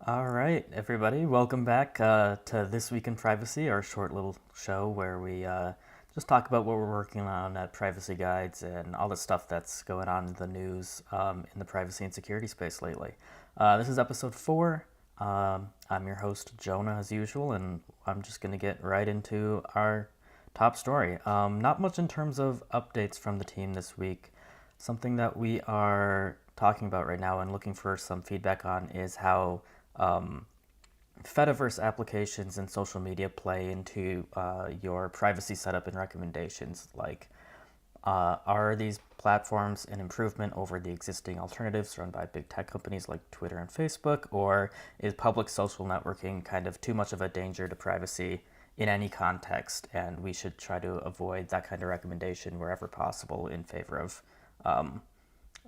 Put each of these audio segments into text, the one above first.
All right, everybody, welcome back to This Week in Privacy, our short little show where we just talk about what we're working on at Privacy Guides and all the stuff that's going on in the news in the privacy and security space lately. This is episode 4. I'm your host, Jonah, as usual, and I'm just going to get right into our top story. Not much in terms of updates from the team this week. Something that we are talking about right now and looking for some feedback on is how Fediverse applications and social media play into your privacy setup and recommendations. Are these platforms an improvement over the existing alternatives run by big tech companies like Twitter and Facebook, or is public social networking kind of too much of a danger to privacy in any context, and we should try to avoid that kind of recommendation wherever possible in favor of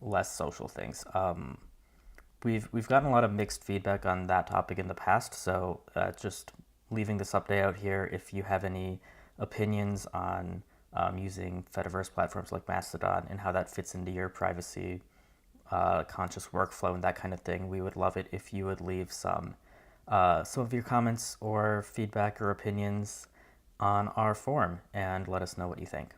less social things? We've gotten a lot of mixed feedback on that topic in the past, so just leaving this update out here. If you have any opinions on using Fediverse platforms like Mastodon and how that fits into your privacy conscious workflow and that kind of thing, we would love it if you would leave some of your comments or feedback or opinions on our forum and let us know what you think.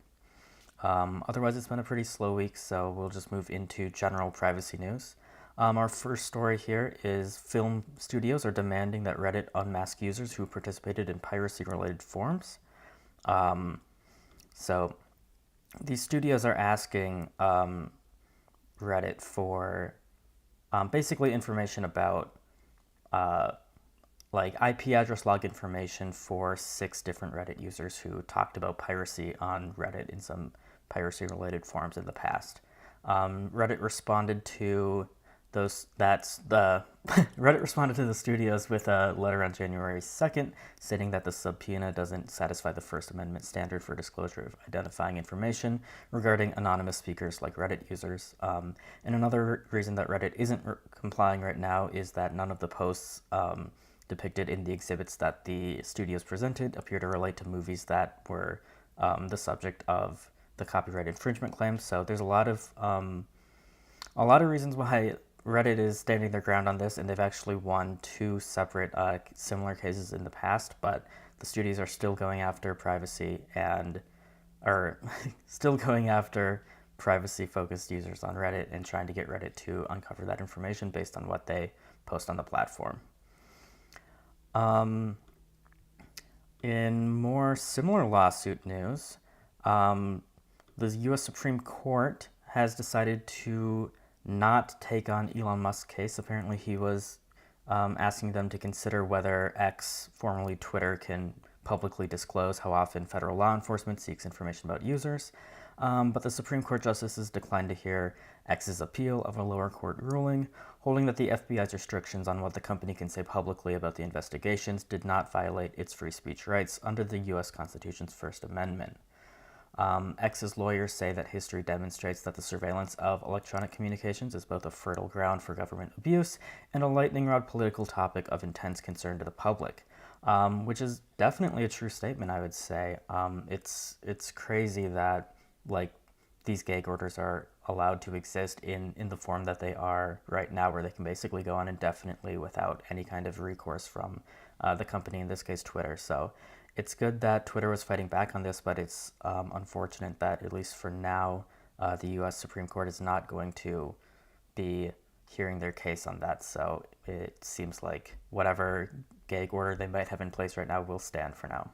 Otherwise, it's been a pretty slow week, so we'll just move into general privacy news. Our first story here is film studios are demanding that Reddit unmask users who participated in piracy-related forums. So these studios are asking Reddit for basically information about IP address log information for 6 different Reddit users who talked about piracy on Reddit in some piracy-related forums in the past. Reddit responded to Reddit responded to the studios with a letter on January 2nd stating that the subpoena doesn't satisfy the First Amendment standard for disclosure of identifying information regarding anonymous speakers like Reddit users. And another reason that Reddit isn't complying right now is that none of the posts depicted in the exhibits that the studios presented appear to relate to movies that were the subject of the copyright infringement claims. So there's a lot of reasons why Reddit is standing their ground on this, and they've actually won 2 separate similar cases in the past, but the studios are still going after still going after privacy-focused users on Reddit and trying to get Reddit to uncover that information based on what they post on the platform. In more similar lawsuit news, the U.S. Supreme Court has decided to not take on Elon Musk's case. Apparently he was asking them to consider whether X, formerly Twitter, can publicly disclose how often federal law enforcement seeks information about users. But the Supreme Court justices declined to hear X's appeal of a lower court ruling, holding that the FBI's restrictions on what the company can say publicly about the investigations did not violate its free speech rights under the U.S. Constitution's First Amendment. X's lawyers say that history demonstrates that the surveillance of electronic communications is both a fertile ground for government abuse and a lightning rod political topic of intense concern to the public, which is definitely a true statement, I would say. It's crazy that these gag orders are allowed to exist in the form that they are right now, where they can basically go on indefinitely without any kind of recourse from the company, in this case Twitter. So it's good that Twitter was fighting back on this, but it's unfortunate that, at least for now, the U.S. Supreme Court is not going to be hearing their case on that. So it seems like whatever gag order they might have in place right now will stand for now.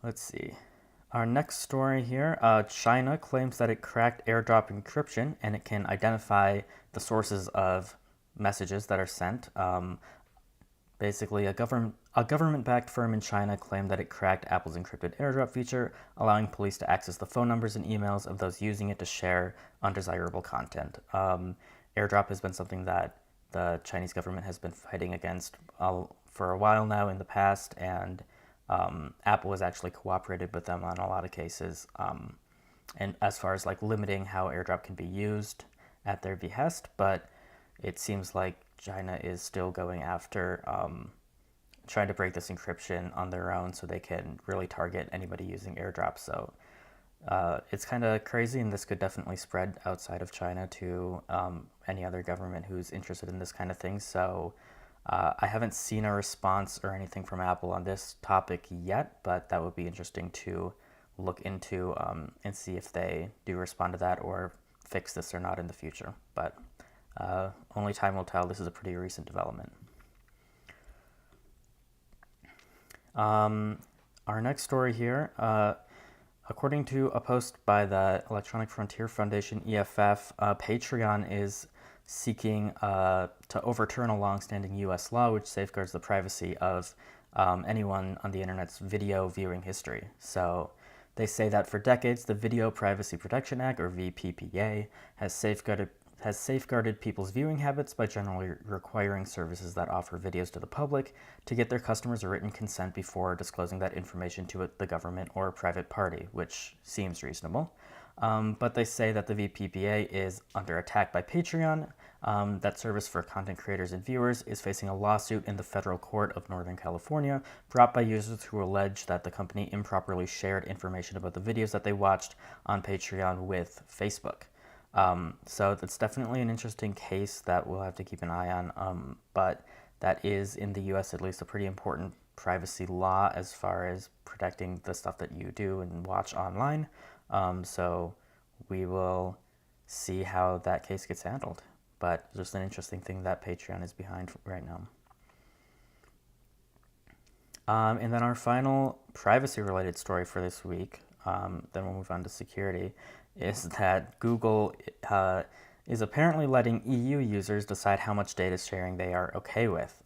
Let's see. Our next story here, China claims that it cracked AirDrop encryption and it can identify the sources of messages that are sent. Basically, a government-backed firm in China claimed that it cracked Apple's encrypted AirDrop feature, allowing police to access the phone numbers and emails of those using it to share undesirable content. AirDrop has been something that the Chinese government has been fighting against for a while now in the past, and Apple has actually cooperated with them on a lot of cases. And as far as limiting how AirDrop can be used at their behest, but it seems like China is still going after trying to break this encryption on their own so they can really target anybody using AirDrop. So it's kind of crazy, and this could definitely spread outside of China to any other government who's interested in this kind of thing. So I haven't seen a response or anything from Apple on this topic yet, but that would be interesting to look into and see if they do respond to that or fix this or not in the future. But only time will tell. This is a pretty recent development. Our next story here, according to a post by the Electronic Frontier Foundation, EFF, Patreon is seeking to overturn a longstanding U.S. law which safeguards the privacy of anyone on the internet's video viewing history. So they say that for decades, the Video Privacy Protection Act, or VPPA, has safeguarded people's viewing habits by generally requiring services that offer videos to the public to get their customers a written consent before disclosing that information to the government or a private party, which seems reasonable. But they say that the VPPA is under attack by Patreon. That service for content creators and viewers is facing a lawsuit in the federal court of Northern California, brought by users who allege that the company improperly shared information about the videos that they watched on Patreon with Facebook. So that's definitely an interesting case that we'll have to keep an eye on, but that is, in the US at least, a pretty important privacy law as far as protecting the stuff that you do and watch online. So we will see how that case gets handled, but just an interesting thing that Patreon is behind right now. And then our final privacy-related story for this week, then we'll move on to security, is that Google is apparently letting EU users decide how much data sharing they are okay with.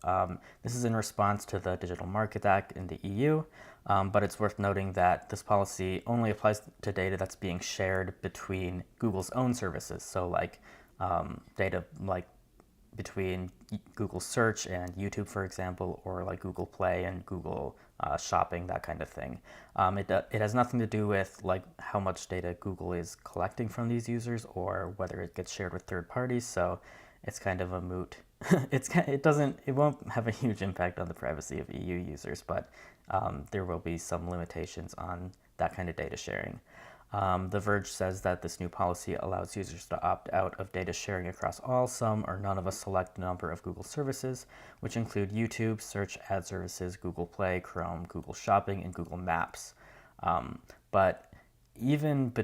This is in response to the Digital Market Act in the EU, but it's worth noting that this policy only applies to data that's being shared between Google's own services. So like data like between Google Search and YouTube, for example, or like Google Play and Google Shopping, that kind of thing. It has nothing to do with like how much data Google is collecting from these users or whether it gets shared with third parties. So it's kind of a moot. It won't have a huge impact on the privacy of EU users, but there will be some limitations on that kind of data sharing. The Verge says that this new policy allows users to opt out of data sharing across all, some, or none of a select number of Google services, which include YouTube, search ad services, Google Play, Chrome, Google Shopping, and Google Maps. But even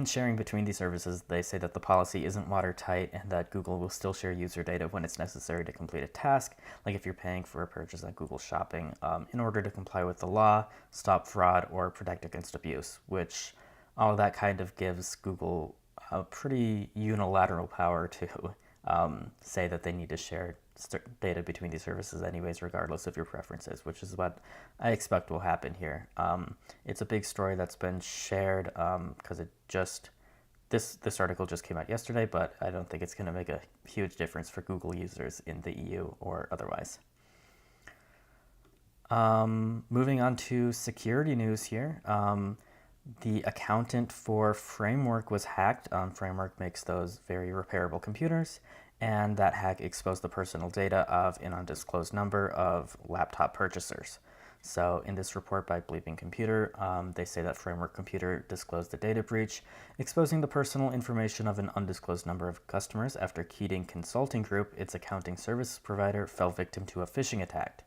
sharing between these services, they say that the policy isn't watertight and that Google will still share user data when it's necessary to complete a task, like if you're paying for a purchase at Google Shopping, in order to comply with the law, stop fraud, or protect against abuse, which all of that kind of gives Google a pretty unilateral power to say that they need to share data between these services anyways, regardless of your preferences, which is what I expect will happen here. It's a big story that's been shared because this article just came out yesterday, but I don't think it's going to make a huge difference for Google users in the EU or otherwise. Moving on to security news here. The accountant for Framework was hacked. Framework makes those very repairable computers, and that hack exposed the personal data of an undisclosed number of laptop purchasers. So in this report by Bleeping Computer, they say that Framework Computer disclosed the data breach, exposing the personal information of an undisclosed number of customers after Keating Consulting Group, its accounting service provider, fell victim to a phishing attack.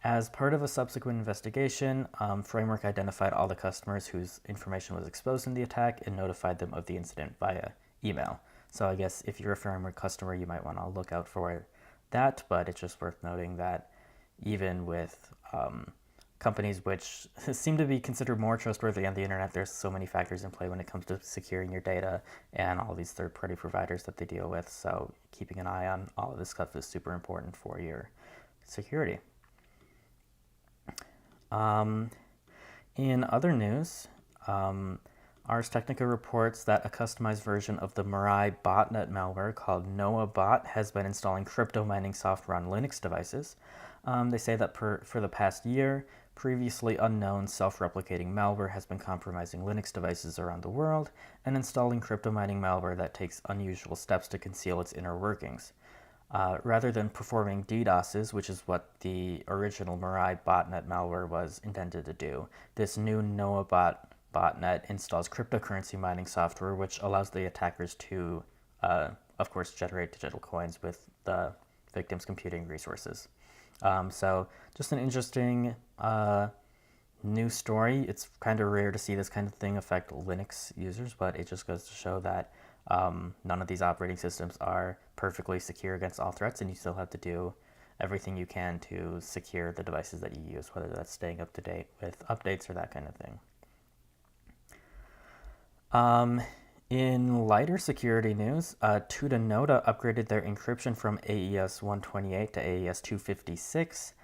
As part of a subsequent investigation, Framework identified all the customers whose information was exposed in the attack and notified them of the incident via email. So I guess if you're a Framework customer, you might want to look out for that, but it's just worth noting that even with companies which seem to be considered more trustworthy on the internet, there's so many factors in play when it comes to securing your data and all these third-party providers that they deal with. So keeping an eye on all of this stuff is super important for your security. In other news, Ars Technica reports that a customized version of the Mirai botnet malware called NoahBot has been installing crypto mining software on Linux devices. They say that for the past year, previously unknown self-replicating malware has been compromising Linux devices around the world and installing crypto mining malware that takes unusual steps to conceal its inner workings. Rather than performing DDoSes, which is what the original Mirai botnet malware was intended to do, this new NoahBot botnet installs cryptocurrency mining software, which allows the attackers to, of course, generate digital coins with the victim's computing resources. So just an interesting news story. It's kind of rare to see this kind of thing affect Linux users, but it just goes to show that none of these operating systems are perfectly secure against all threats, and you still have to do everything you can to secure the devices that you use, whether that's staying up to date with updates or that kind of thing. In lighter security news, Tutanota upgraded their encryption from AES 128 to AES 256,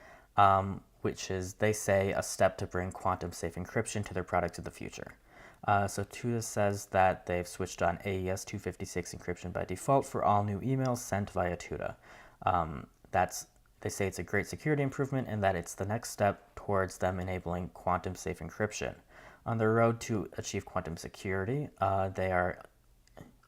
which is, they say, a step to bring quantum safe encryption to their products of the future. So Tuta says that they've switched on AES 256 encryption by default for all new emails sent via Tuta. They say it's a great security improvement and that it's the next step towards them enabling quantum safe encryption. On the road to achieve quantum security, they are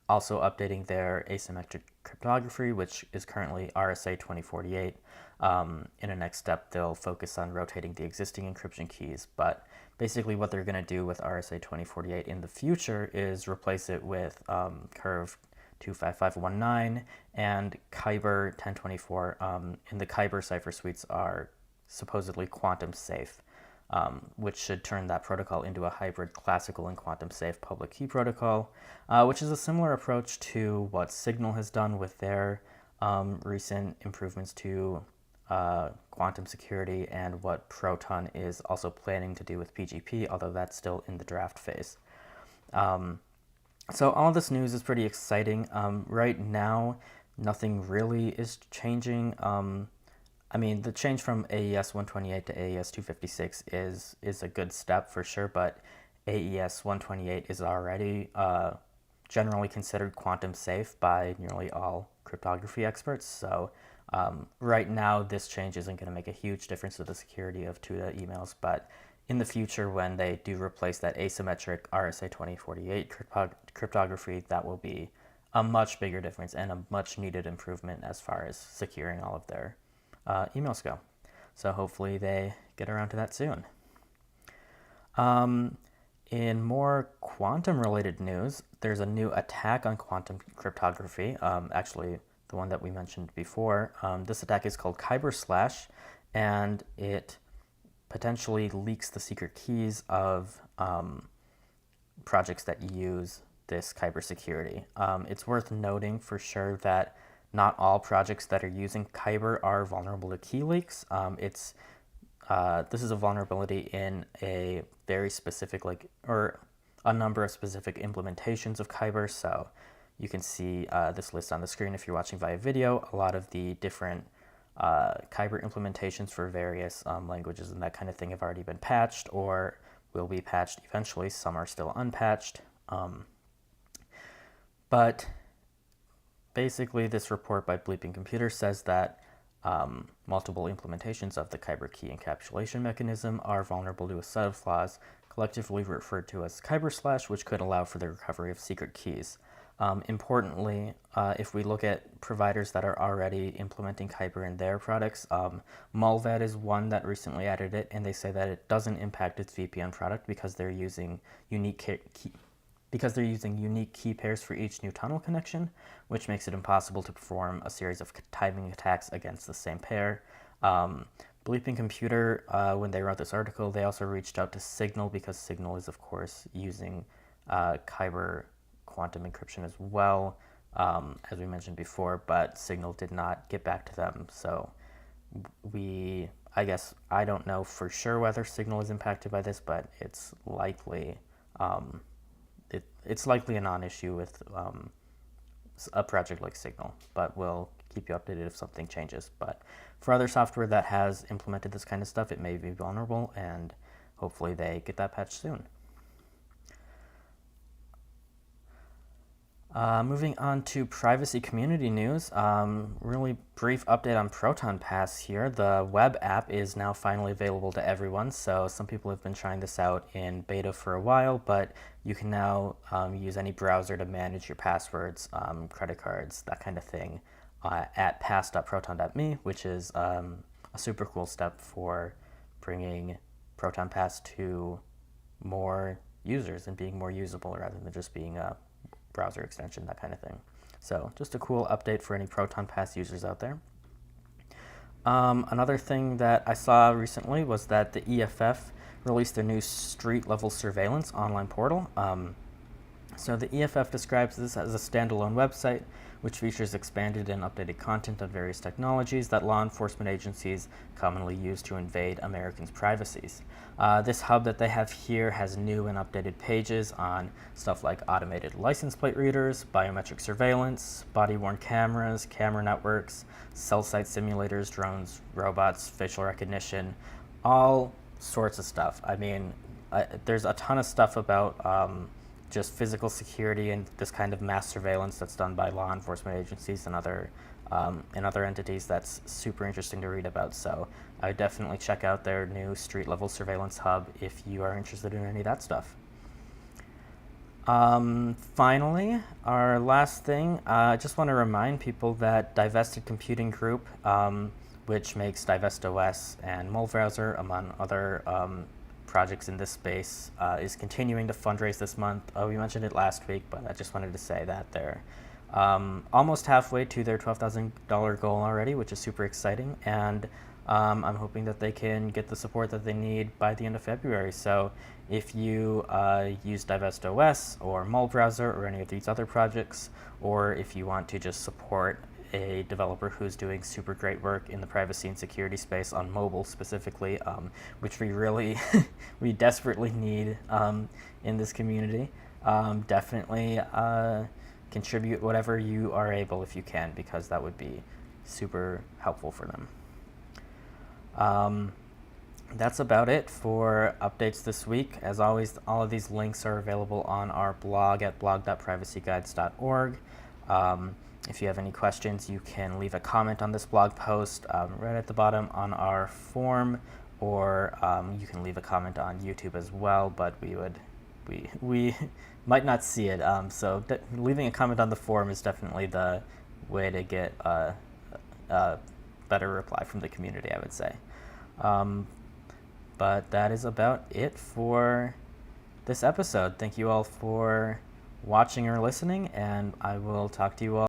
also updating their asymmetric cryptography, which is currently RSA 2048. In a next step, they'll focus on rotating the existing encryption keys, but basically what they're going to do with RSA 2048 in the future is replace it with Curve 25519 and Kyber 1024, and the Kyber cipher suites are supposedly quantum safe. Which should turn that protocol into a hybrid classical and quantum safe public key protocol, which is a similar approach to what Signal has done with their recent improvements to quantum security and what Proton is also planning to do with PGP, although that's still in the draft phase. So all this news is pretty exciting. Right now, nothing really is changing. I mean, the change from AES 128 to AES 256 is a good step for sure, but AES 128 is already generally considered quantum safe by nearly all cryptography experts. So right now, this change isn't going to make a huge difference to the security of Tuta emails, but in the future, when they do replace that asymmetric RSA 2048 cryptography, that will be a much bigger difference and a much needed improvement as far as securing all of their emails go. So hopefully they get around to that soon. In more quantum related news, there's a new attack on quantum cryptography, actually the one that we mentioned before. This attack is called Kyber Slash, and it potentially leaks the secret keys of projects that use this Kyber security. It's worth noting for sure that not all projects that are using Kyber are vulnerable to key leaks. This is a vulnerability in a very specific, or a number of specific implementations of Kyber. So you can see this list on the screen if you're watching via video. A lot of the different Kyber implementations for various languages and that kind of thing have already been patched or will be patched eventually. Some are still unpatched. But basically, this report by Bleeping Computer says that multiple implementations of the Kyber key encapsulation mechanism are vulnerable to a set of flaws, collectively referred to as Kyber Slash, which could allow for the recovery of secret keys. Importantly, if we look at providers that are already implementing Kyber in their products, Mulvad is one that recently added it, and they say that it doesn't impact its VPN product because they're using unique key pairs for each new tunnel connection, which makes it impossible to perform a series of timing attacks against the same pair. Bleeping Computer, when they wrote this article, they also reached out to Signal because Signal is, of course, using Kyber quantum encryption as well, as we mentioned before, but Signal did not get back to them. So I don't know for sure whether Signal is impacted by this, but it's likely it's likely a non-issue with a project like Signal, but we'll keep you updated if something changes. But for other software that has implemented this kind of stuff, it may be vulnerable, and hopefully they get that patch soon. Moving on to privacy community news, really brief update on Proton Pass here. The web app is now finally available to everyone, so some people have been trying this out in beta for a while, but you can now use any browser to manage your passwords, credit cards, that kind of thing, at pass.proton.me, which is a super cool step for bringing Proton Pass to more users and being more usable rather than just being a browser extension, that kind of thing. So just a cool update for any Proton Pass users out there. Another thing that I saw recently was that the EFF released their new street-level surveillance online portal. So the EFF describes this as a standalone website which features expanded and updated content on various technologies that law enforcement agencies commonly use to invade Americans' privacies. This hub that they have here has new and updated pages on stuff like automated license plate readers, biometric surveillance, body-worn cameras, camera networks, cell site simulators, drones, robots, facial recognition, all sorts of stuff. I mean, there's a ton of stuff about just physical security and this kind of mass surveillance that's done by law enforcement agencies and other entities that's super interesting to read about. So I would definitely check out their new street-level surveillance hub if you are interested in any of that stuff. Finally, our last thing, I just want to remind people that Divested Computing Group, which makes DivestOS and Mole Browser, among other projects in this space, is continuing to fundraise this month. We mentioned it last week, but I just wanted to say that they're almost halfway to their $12,000 goal already, which is super exciting, and I'm hoping that they can get the support that they need by the end of February. So if you use DivestOS or Mole Browser or any of these other projects, or if you want to just support a developer who's doing super great work in the privacy and security space on mobile specifically, which we really, we desperately need in this community, definitely contribute whatever you are able if you can, because that would be super helpful for them. That's about it for updates this week. As always, all of these links are available on our blog at blog.privacyguides.org. If you have any questions, you can leave a comment on this blog post right at the bottom on our form, or you can leave a comment on YouTube as well, but we might not see it. So leaving a comment on the forum is definitely the way to get a better reply from the community, I would say. But that is about it for this episode. Thank you all for watching or listening, and I will talk to you all